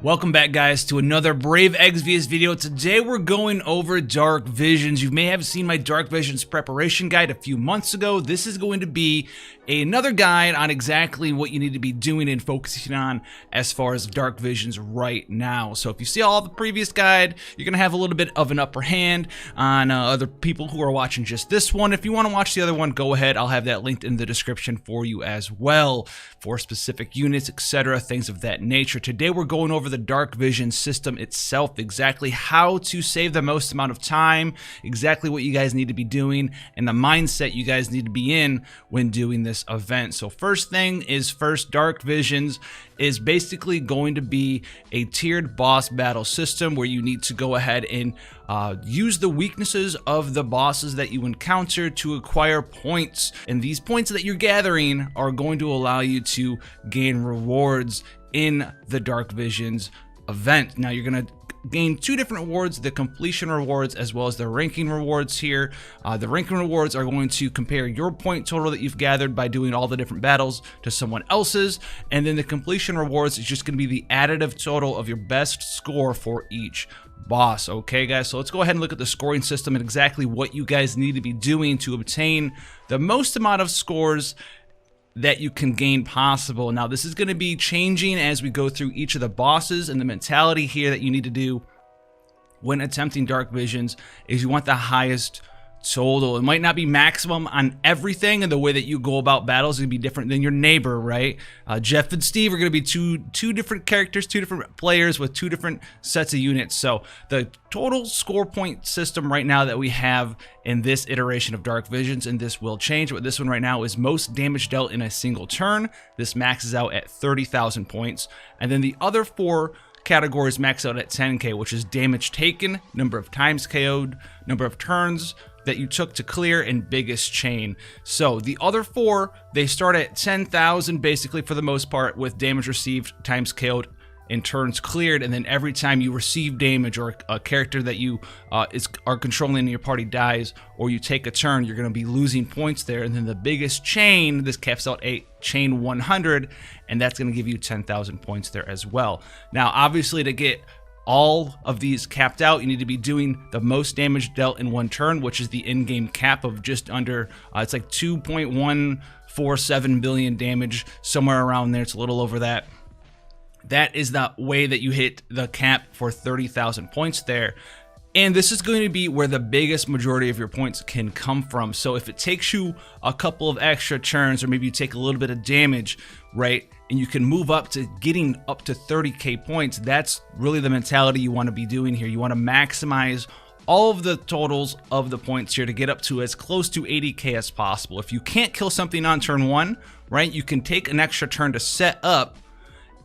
Welcome back, guys, to another Brave Exvius video. Today we're going over Dark Visions. You may have seen my Dark Visions preparation guide a few months ago. This is going to be another guide on exactly what you need to be doing and focusing on as far as Dark Visions right now. So if you see all the previous guide, you're going to have a little bit of an upper hand on other people who are watching just this one. If you want to watch the other one, go ahead. I'll have that linked in the description for you as well, for specific units, etc., things of that nature. Today we're going over the Dark Vision system itself, exactly how to save the most amount of time, exactly what you guys need to be doing, and the mindset you guys need to be in when doing this event. So first thing is first, Dark Visions is basically going to be a tiered boss battle system where you need to go ahead and use the weaknesses of the bosses that you encounter to acquire points. And these points that you're gathering are going to allow you to gain rewards in the Dark Visions event. Now you're going to gain two different rewards, the completion rewards as well as the ranking rewards here. The ranking rewards are going to compare your point total that you've gathered by doing all the different battles to someone else's, and then the completion rewards is just going to be the additive total of your best score for each boss. Okay, guys, so let's go ahead and look at the scoring system and exactly what you guys need to be doing to obtain the most amount of scores that you can gain possible. Now this is going to be changing as we go through each of the bosses, and the mentality here that you need to do when attempting Dark Visions is you want the highest total. It might not be maximum on everything, and the way that you go about battles is going to be different than your neighbor, right? Jeff and Steve are going to be two different characters, two different players with two different sets of units. So the total score point system right now that we have in this iteration of Dark Visions, and this will change, but this one right now is most damage dealt in a single turn. This maxes out at 30,000 points, and then the other four categories max out at 10k, which is damage taken, number of times KO'd, number of turns that you took to clear, and biggest chain. So the other four, they start at 10,000 basically for the most part, with damage received times KO'd and turns cleared, and then every time you receive damage or a character that you are controlling in your party dies, or you take a turn, you're going to be losing points there. And then the biggest chain, this caps out a chain 100, and that's going to give you 10,000 points there as well. Now obviously, to get all of these capped out, you need to be doing the most damage dealt in one turn, which is the in-game cap of just under, it's like 2.147 billion damage, somewhere around there. It's a little over that. That is the way that you hit the cap for 30,000 points there. And this is going to be where the biggest majority of your points can come from. So if it takes you a couple of extra turns, or maybe you take a little bit of damage, right, and you can move up to getting up to 30k points, that's really the mentality you want to be doing here. You want to maximize all of the totals of the points here to get up to as close to 80k as possible. If you can't kill something on turn one, right, you can take an extra turn to set up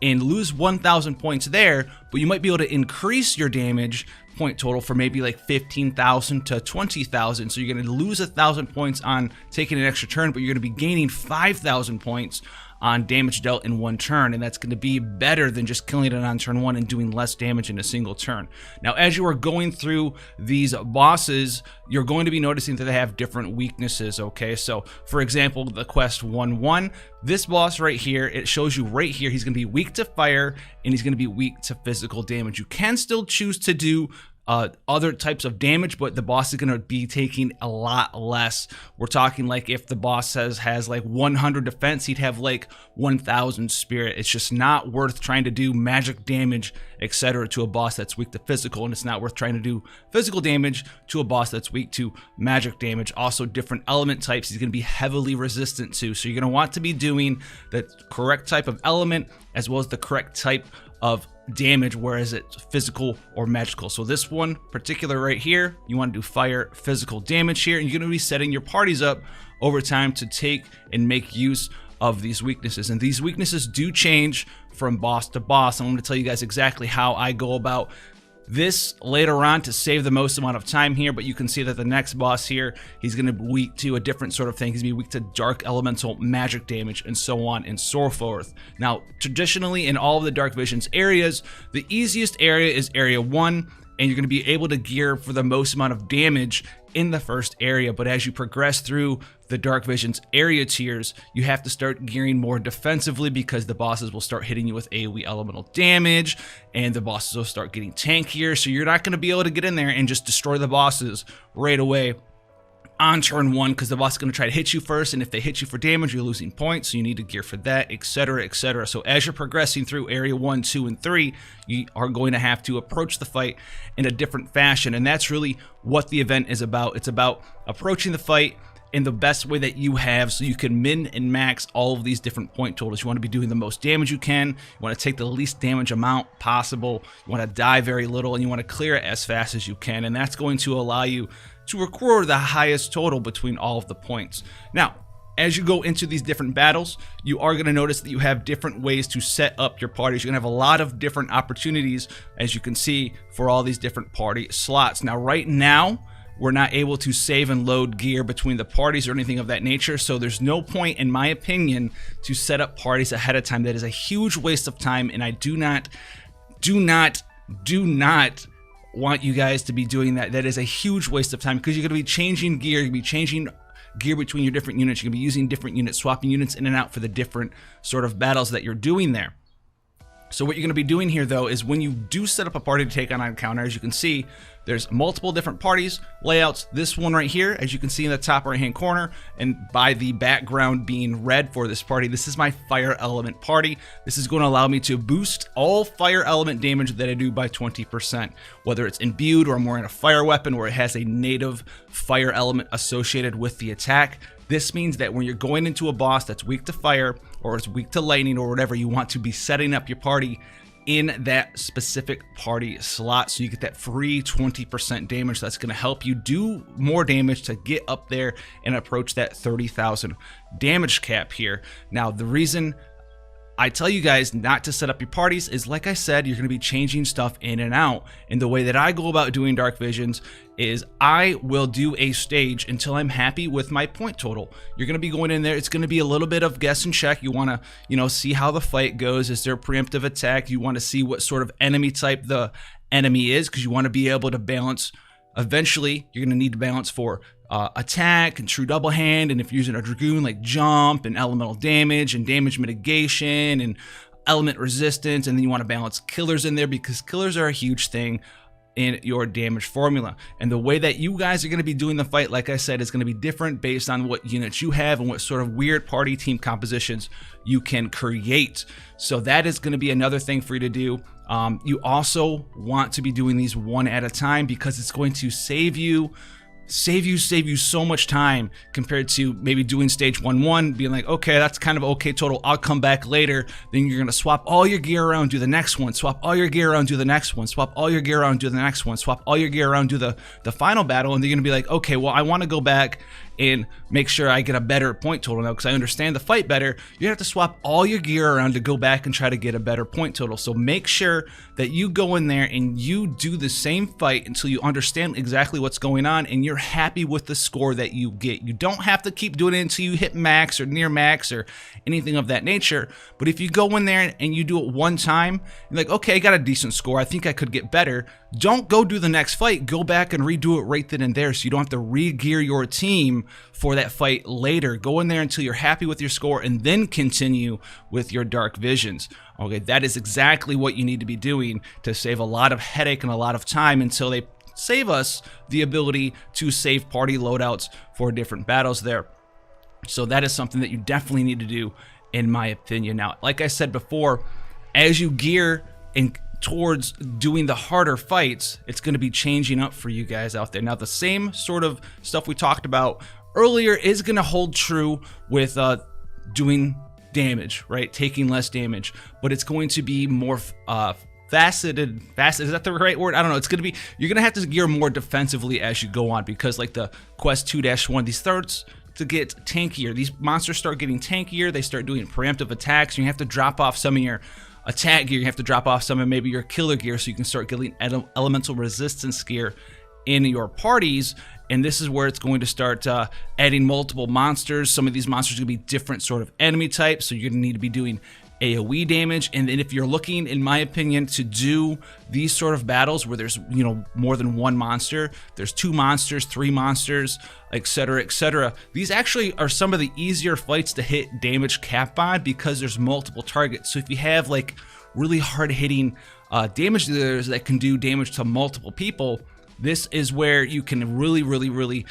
and lose 1,000 points there, but you might be able to increase your damage point total for maybe like 15,000 to 20,000. So you're going to lose 1,000 points on taking an extra turn, but you're going to be gaining 5,000 points on damage dealt in one turn, and that's going to be better than just killing it on turn one and doing less damage in a single turn. Now as you are going through these bosses, you're going to be noticing that they have different weaknesses. Okay, so for example, the quest 1-1, this boss right here, it shows you right here, he's going to be weak to fire and he's going to be weak to physical damage. You can still choose to do other types of damage, but the boss is going to be taking a lot less. We're talking like if the boss has like 100 defense, he'd have like 1,000 spirit. It's just not worth trying to do magic damage, etc., to a boss that's weak to physical, and it's not worth trying to do physical damage to a boss that's weak to magic damage. Also, different element types he's going to be heavily resistant to, so you're going to want to be doing the correct type of element as well as the correct type of damage, whereas it's physical or magical. So this one particular right here, you want to do fire physical damage here, and you're going to be setting your parties up over time to take and make use of these weaknesses. And these weaknesses do change from boss to boss. I'm going to tell you guys exactly how I go about this later on to save the most amount of time here, but you can see that the next boss here, he's going to be weak to a different sort of thing. He's going to be weak to dark elemental magic damage, and so on and so forth. Now traditionally in all of the Dark Visions areas, the easiest area is area 1, and you're going to be able to gear for the most amount of damage in the first area. But as you progress through the Dark Visions area tiers, you have to start gearing more defensively, because the bosses will start hitting you with AoE elemental damage, and the bosses will start getting tankier. So you're not going to be able to get in there and just destroy the bosses right away on turn 1, because the boss is going to try to hit you first, and if they hit you for damage, you're losing points, so you need to gear for that, etc., etc. So as you're progressing through area 1, 2, and 3, you are going to have to approach the fight in a different fashion, and that's really what the event is about. It's about approaching the fight in the best way that you have, so you can min and max all of these different point totals. You want to be doing the most damage you can, you want to take the least damage amount possible, you want to die very little, and you want to clear it as fast as you can, and that's going to allow you to record the highest total between all of the points. Now, as you go into these different battles, you are going to notice that you have different ways to set up your parties. You're going to have a lot of different opportunities, as you can see, for all these different party slots. Now, right now, we're not able to save and load gear between the parties or anything of that nature, so there's no point, in my opinion, to set up parties ahead of time. That is a huge waste of time, and I do not want you guys to be doing that. That is a huge waste of time, because you're going to be changing gear, you're going to be changing gear between your different units, you're going to be using different units, swapping units in and out for the different sort of battles that you're doing there. So what you're going to be doing here, though, is when you do set up a party to take on a encounter, as you can see, there's multiple different parties, layouts. This one right here, as you can see in the top right-hand corner, and by the background being red for this party, this is my fire element party. This is going to allow me to boost all fire element damage that I do by 20%, whether it's imbued or I'm wearing a fire weapon where it has a native fire element associated with the attack. This means that when you're going into a boss that's weak to fire, or it's weak to lightning, or whatever, you want to be setting up your party in that specific party slot, so you get that free 20% damage. That's going to help you do more damage to get up there and approach that 30,000 damage cap here. Now, the reason I tell you guys not to set up your parties is, like I said, you're going to be changing stuff in and out. And the way that I go about doing Dark Visions is I will do a stage until I'm happy with my point total. You're going to be going in there. It's going to be a little bit of guess and check. You want to, see how the fight goes. Is there a preemptive attack? You want to see what sort of enemy type the enemy is, because you want to be able to balance. Eventually, you're going to need to balance for attack and true double hand, and if you're using a dragoon, like jump and elemental damage and damage mitigation and element resistance. And then you want to balance killers in there, because killers are a huge thing in your damage formula. And the way that you guys are going to be doing the fight, like I said, is going to be different based on what units you have and what sort of weird party team compositions you can create. So that is going to be another thing for you to do. You also want to be doing these one at a time, because it's going to save you so much time compared to maybe doing stage 1-1, being like, okay, that's kind of okay total, I'll come back later. Then you're going to swap all your gear around, do the next one, swap all your gear around, do the next one, swap all your gear around, do the next one, swap all your gear around, do the final battle. And they're going to be like, okay, well, I want to go back and make sure I get a better point total now, because I understand the fight better. You have to swap all your gear around to go back and try to get a better point total. So make sure that you go in there and you do the same fight until you understand exactly what's going on and you're happy with the score that you get. You don't have to keep doing it until you hit max or near max or anything of that nature. But if you go in there and you do it one time, you're like, okay, I got a decent score, I think I could get better. Don't go do the next fight. Go back and redo it right then and there, so you don't have to re-gear your team for that fight later. Go in there until you're happy with your score and then continue with your Dark Visions. Okay, that is exactly what you need to be doing to save a lot of headache and a lot of time until they save us the ability to save party loadouts for different battles there. So that is something that you definitely need to do, in my opinion. Now, like I said before, as you gear and towards doing the harder fights, it's going to be changing up for you guys out there. Now, the same sort of stuff we talked about earlier is going to hold true with doing damage, right? Taking less damage, but it's going to be more faceted. Is that the right word? I don't know. It's going to be, you're going to have to gear more defensively as you go on, because like the Quest 2-1, these starts to get tankier. These monsters start getting tankier. They start doing preemptive attacks. You have to drop off some of your attack gear, you have to drop off some of maybe your killer gear, so you can start getting elemental resistance gear in your parties. And this is where it's going to start adding multiple monsters. Some of these monsters are going to be different sort of enemy types, so you're going to need to be doing AoE damage. And then if you're looking, in my opinion, to do these sort of battles where there's, you know, more than one monster, there's 2 monsters, 3 monsters, etc., etc. These actually are some of the easier fights to hit damage cap on because there's multiple targets. So if you have like really hard hitting damage dealers that can do damage to multiple people, this is where you can really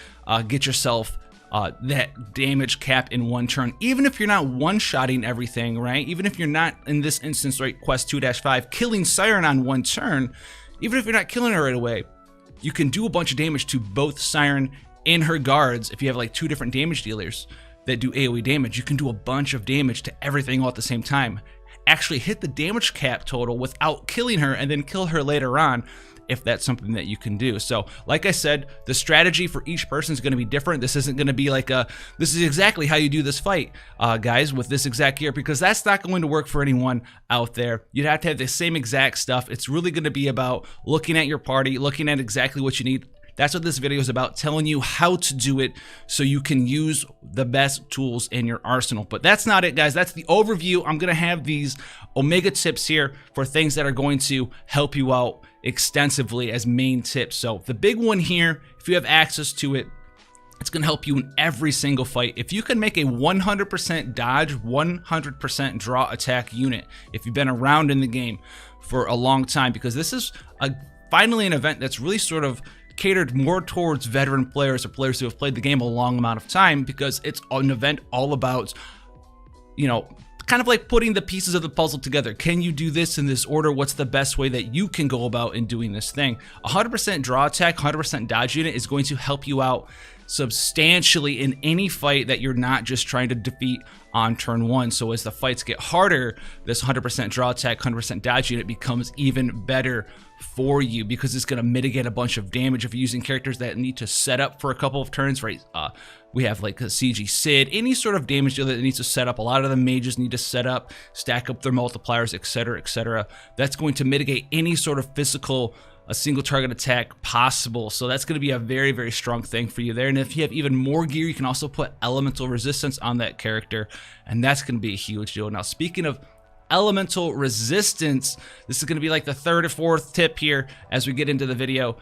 get yourself that damage cap in one turn. Even if you're not one-shotting everything, right? Even if you're not, in this instance, right, quest 2-5, killing Siren on one turn, even if you're not killing her right away, you can do a bunch of damage to both Siren and her guards. If you have like 2 different damage dealers that do AoE damage, you can do a bunch of damage to everything all at the same time. Actually hit the damage cap total without killing her and then kill her later on, if that's something that you can do. So like I said, the strategy for each person is going to be different. This isn't going to be like this is exactly how you do this fight, guys, with this exact gear, because that's not going to work for anyone out there. You'd have to have the same exact stuff. It's really going to be about looking at your party, looking at exactly what you need. That's what this video is about, telling you how to do it so you can use the best tools in your arsenal. But that's not it, guys. That's the overview. I'm going to have these Omega tips here for things that are going to help you out extensively as main tips. So the big one here, if you have access to it, it's going to help you in every single fight. If you can make a 100% dodge, 100% draw attack unit, if you've been around in the game for a long time, because this is finally an event that's really sort of catered more towards veteran players or players who have played the game a long amount of time, because it's an event all about, you know, kind of like putting the pieces of the puzzle together. Can you do this in this order? What's the best way that you can go about in doing this thing? 100% draw attack, 100% dodge unit is going to help you out substantially in any fight that you're not just trying to defeat on turn 1. So as the fights get harder, this 100% draw attack, 100% dodge unit becomes even better for you, because it's going to mitigate a bunch of damage if you're using characters that need to set up for a couple of turns, right? We have like a CG Sid, any sort of damage dealer that needs to set up. A lot of the mages need to set up, stack up their multipliers, etc., etc. That's going to mitigate any sort of physical a single target attack possible. So that's going to be a very strong thing for you there. And if you have even more gear, you can also put elemental resistance on that character, and that's going to be a huge deal. Now, speaking of elemental resistance, this is going to be like the 3rd or 4th tip here as we get into the video.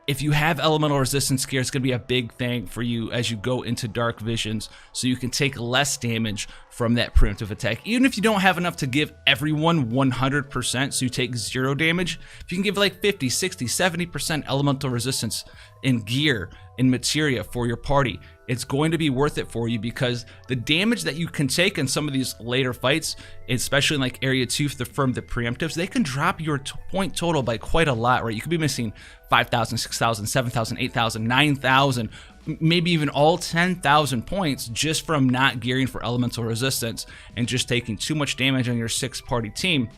If you have elemental resistance gear, it's going to be a big thing for you as you go into Dark Visions, so you can take less damage from that preemptive attack. Even if you don't have enough to give everyone 100%, so you take 0 damage, if you can give like 50, 60, 70% elemental resistance in gear, in materia for your party, it's going to be worth it for you, because the damage that you can take in some of these later fights, especially in like Area 2 from the preemptives, they can drop your point total by quite a lot, right? You could be missing 5,000, 6,000, 7,000, 8,000, 9,000, maybe even all 10,000 points just from not gearing for elemental resistance and just taking too much damage on your 6-party team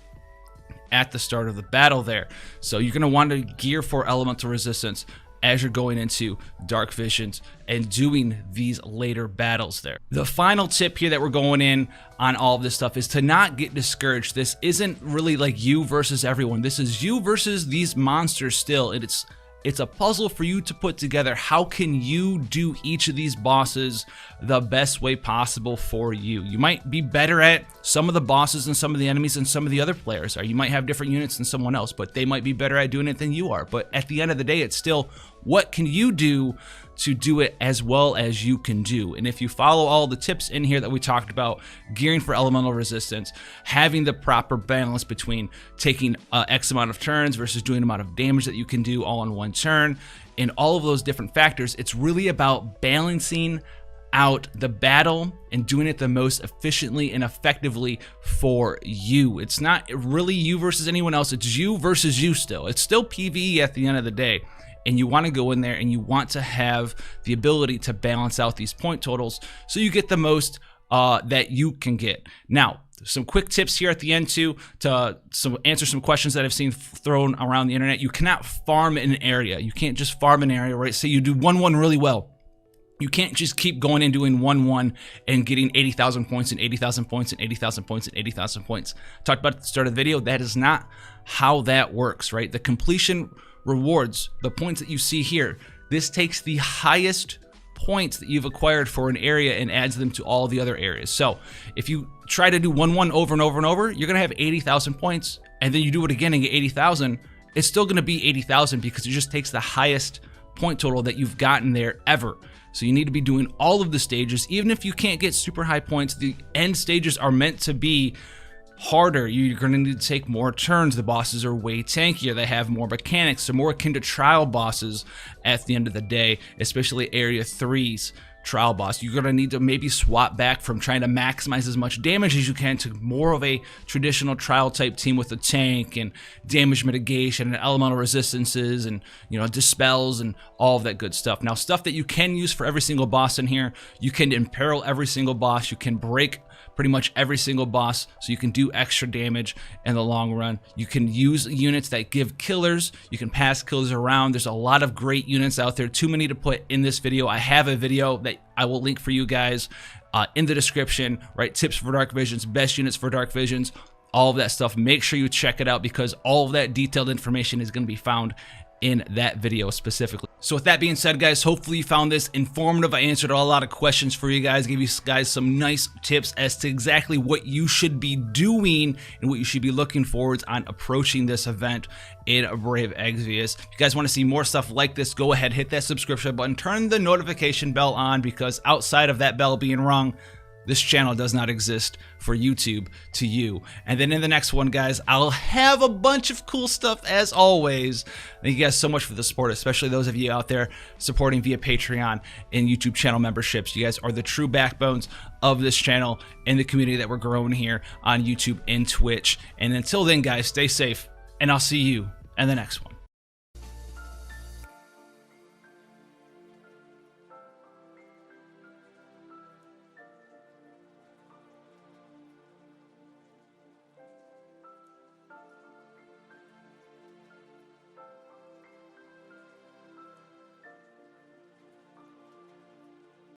at the start of the battle there. So you're going to want to gear for elemental resistance as you're going into Dark Visions and doing these later battles there. The final tip here that we're going in on all of this stuff is to not get discouraged. This isn't really like you versus everyone. This is you versus these monsters still. And it's a puzzle for you to put together. How can you do each of these bosses the best way possible for you? You might be better at some of the bosses and some of the enemies than some of the other players are. You might have different units than someone else, but they might be better at doing it than you are. But at the end of the day, it's still, what can you do to do it as well as you can do? And if you follow all the tips in here that we talked about, gearing for elemental resistance, having the proper balance between taking X amount of turns versus doing the amount of damage that you can do all in one turn, and all of those different factors, it's really about balancing out the battle and doing it the most efficiently and effectively for you. It's not really you versus anyone else. It's you versus you still. It's still PvE at the end of the day. And you want to go in there and you want to have the ability to balance out these point totals so you get the most that you can get. Now, some quick tips here at the end too to answer some questions that I've seen thrown around the internet. You cannot farm an area. You can't just farm an area, right? Say you do 1-1 really well. You can't just keep going and doing 1-1 and getting 80,000 points and 80,000 points and 80,000 points and 80,000 points. Talked about at the start of the video. That is not how that works, right? The completion rewards, the points that you see here, this takes the highest points that you've acquired for an area and adds them to all the other areas. So if you try to do 1-1 over and over and over, you're gonna have 80,000 points, and then you do it again and get 80,000, it's still gonna be 80,000 because it just takes the highest point total that you've gotten there ever. So you need to be doing all of the stages. Even if you can't get super high points, the end stages are meant to be harder. You're going to need to take more turns. The bosses are way tankier. They have more mechanics. They're more akin to trial bosses at the end of the day, especially Area 3's trial boss. You're going to need to maybe swap back from trying to maximize as much damage as you can to more of a traditional trial type team with a tank and damage mitigation and elemental resistances and, you know, dispels and all of that good stuff. Now, stuff that you can use for every single boss in here, you can imperil every single boss, you can break pretty much every single boss, so you can do extra damage in the long run. You can use units that give killers. You can pass killers around. There's a lot of great units out there, too many to put in this video. I have a video that I will link for you guys in the description, right? Tips for Dark Visions, best units for Dark Visions, all of that stuff. Make sure you check it out because all of that detailed information is going to be found in that video specifically. So with that being said, guys, hopefully you found this informative. I answered a lot of questions for you guys, gave you guys some nice tips as to exactly what you should be doing and what you should be looking forward on approaching this event in Brave Exvius. If you guys want to see more stuff like this, go ahead, hit that subscription button, turn the notification bell on, because outside of that bell being rung, this channel does not exist for YouTube to you. And then in the next one, guys, I'll have a bunch of cool stuff as always. Thank you guys so much for the support, especially those of you out there supporting via Patreon and YouTube channel memberships. You guys are the true backbones of this channel and the community that we're growing here on YouTube and Twitch. And until then, guys, stay safe, and I'll see you in the next one.